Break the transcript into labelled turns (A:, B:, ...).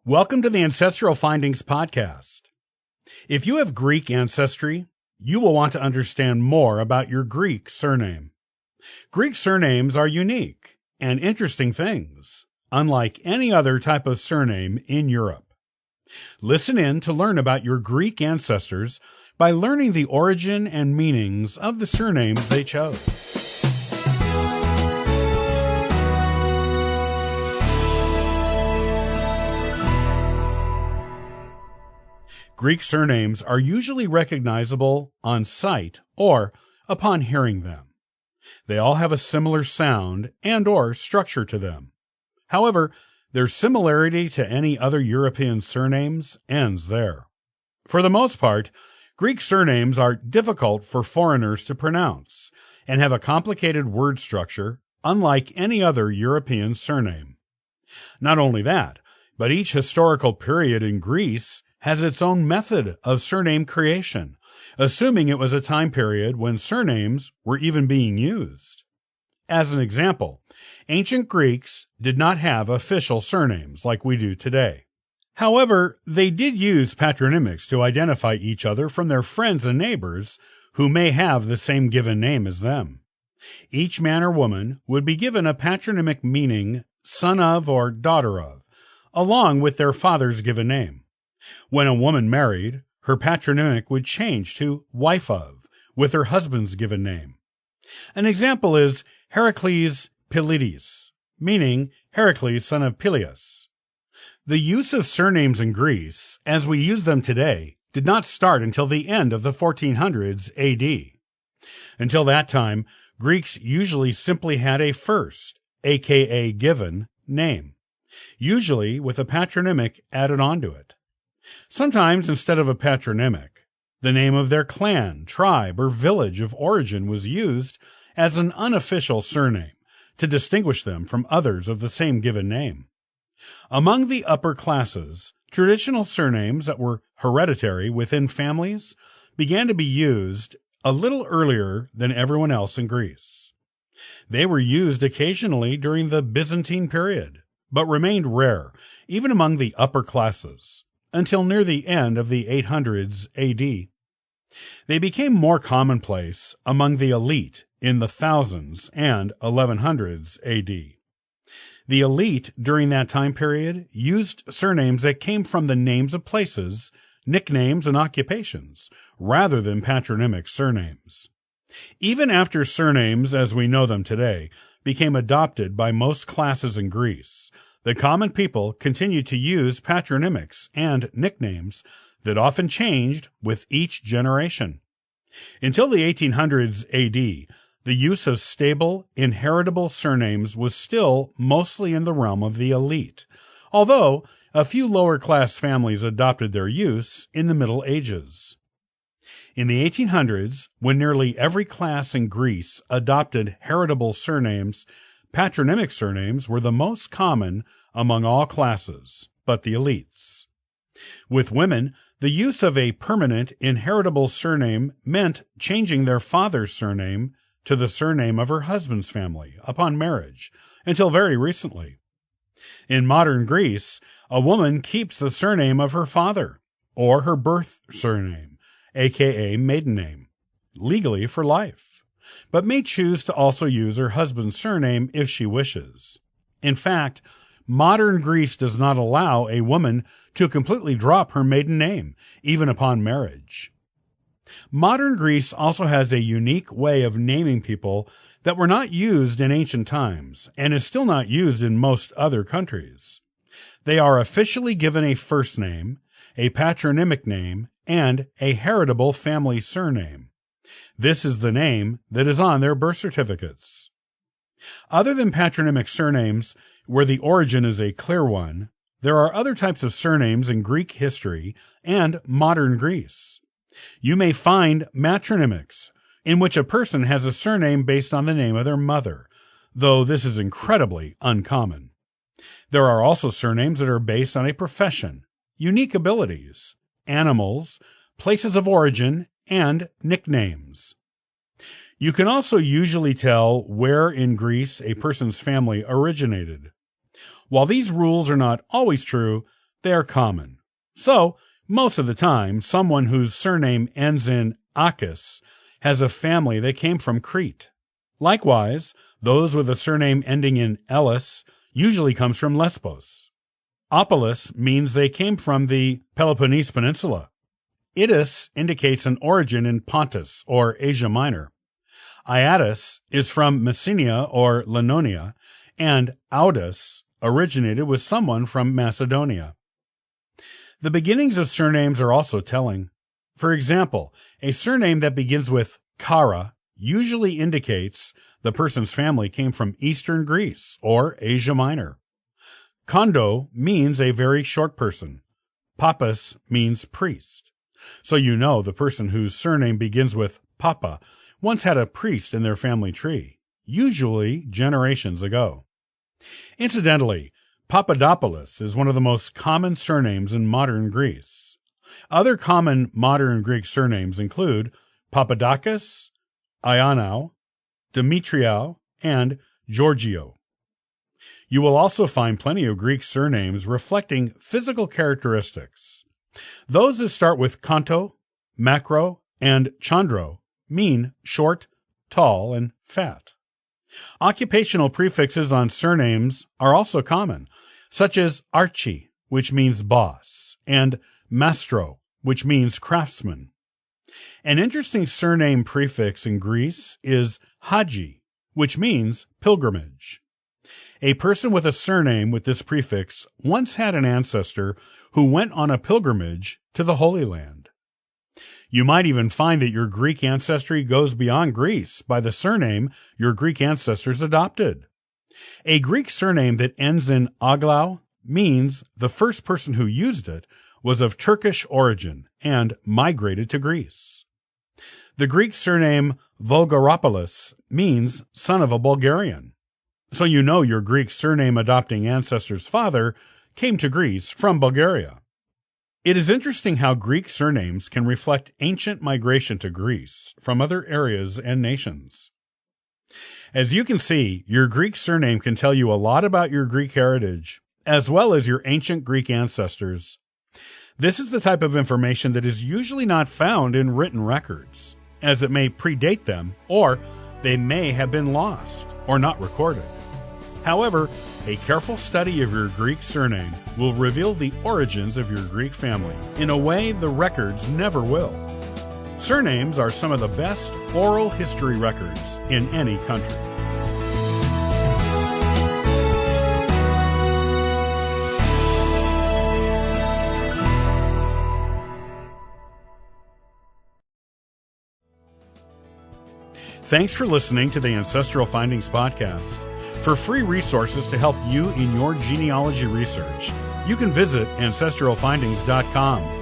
A: Welcome to the Ancestral Findings Podcast. If you have Greek ancestry, you will want to understand more about your Greek surname. Greek surnames are unique and interesting things, unlike any other type of surname in Europe. Listen in to learn about your Greek ancestors by learning the origin and meanings of the surnames they chose. Greek surnames are usually recognizable on sight or upon hearing them. They all have a similar sound and/or structure to them. However, their similarity to any other European surnames ends there. For the most part, Greek surnames are difficult for foreigners to pronounce and have a complicated word structure unlike any other European surname. Not only that, but each historical period in Greece has its own method of surname creation, assuming it was a time period when surnames were even being used. As an example, ancient Greeks did not have official surnames like we do today. However, they did use patronymics to identify each other from their friends and neighbors who may have the same given name as them. Each man or woman would be given a patronymic meaning son of or daughter of, along with their father's given name. When a woman married, her patronymic would change to wife of, with her husband's given name. An example is Heracles Pilides, meaning Heracles son of Peleus. The use of surnames in Greece, as we use them today, did not start until the end of the 1400s AD. Until that time, Greeks usually simply had a first, aka given, name, usually with a patronymic added onto it. Sometimes, instead of a patronymic, the name of their clan, tribe, or village of origin was used as an unofficial surname to distinguish them from others of the same given name. Among the upper classes, traditional surnames that were hereditary within families began to be used a little earlier than everyone else in Greece. They were used occasionally during the Byzantine period, but remained rare even among the upper classes, until near the end of the 800s AD. They became more commonplace among the elite in the 1000s and 1100s AD. The elite during that time period used surnames that came from the names of places, nicknames, and occupations, rather than patronymic surnames. Even after surnames, as we know them today, became adopted by most classes in Greece, the common people continued to use patronymics and nicknames that often changed with each generation. Until the 1800s AD, the use of stable, inheritable surnames was still mostly in the realm of the elite, although a few lower-class families adopted their use in the Middle Ages. In the 1800s, when nearly every class in Greece adopted heritable surnames, patronymic surnames were the most common among all classes, but the elites. With women, the use of a permanent, inheritable surname meant changing their father's surname to the surname of her husband's family upon marriage, until very recently. In modern Greece, a woman keeps the surname of her father, or her birth surname, aka maiden name, legally for life, but may choose to also use her husband's surname if she wishes. In fact, modern Greece does not allow a woman to completely drop her maiden name, even upon marriage. Modern Greece also has a unique way of naming people that were not used in ancient times and is still not used in most other countries. They are officially given a first name, a patronymic name, and a heritable family surname. This is the name that is on their birth certificates. Other than patronymic surnames, where the origin is a clear one, there are other types of surnames in Greek history and modern Greece. You may find matronymics, in which a person has a surname based on the name of their mother, though this is incredibly uncommon. There are also surnames that are based on a profession, unique abilities, animals, places of origin, and nicknames. You can also usually tell where in Greece a person's family originated. While these rules are not always true, They are common. So, most of the time, someone whose surname ends in Akis has a family that came from Crete. Likewise, those with a surname ending in Ellis usually comes from Lesbos. Opolis means they came from the Peloponnese Peninsula. Idis indicates an origin in Pontus or Asia Minor. Iatus is from Messenia or Lenonia, and Audus originated with someone from Macedonia. The beginnings of surnames are also telling. For example, a surname that begins with Kara usually indicates the person's family came from Eastern Greece or Asia Minor. Kondo means a very short person. Papas means priest. So you know the person whose surname begins with Papa once had a priest in their family tree, usually generations ago. Incidentally, Papadopoulos is one of the most common surnames in modern Greece. Other common modern Greek surnames include Papadakis, Ioannou, Demetriou, and Georgiou. You will also find plenty of Greek surnames reflecting physical characteristics. Those that start with Kanto, Macro, and Chandro mean short, tall, and fat. Occupational prefixes on surnames are also common, such as Archi, which means boss, and Mastro, which means craftsman. An interesting surname prefix in Greece is Haji, which means pilgrimage. A person with a surname with this prefix once had an ancestor who went on a pilgrimage to the Holy Land. You might even find that your Greek ancestry goes beyond Greece by the surname your Greek ancestors adopted. A Greek surname that ends in aglau means the first person who used it was of Turkish origin and migrated to Greece. The Greek surname Volgaropoulos means son of a Bulgarian. So you know your Greek surname adopting ancestor's father came to Greece from Bulgaria. It is interesting how Greek surnames can reflect ancient migration to Greece from other areas and nations. As you can see, your Greek surname can tell you a lot about your Greek heritage, as well as your ancient Greek ancestors. This is the type of information that is usually not found in written records, as it may predate them, or they may have been lost or not recorded. However, a careful study of your Greek surname will reveal the origins of your Greek family in a way the records never will. Surnames are some of the best oral history records in any country. Thanks for listening to the Ancestral Findings Podcast. For free resources to help you in your genealogy research, you can visit ancestralfindings.com.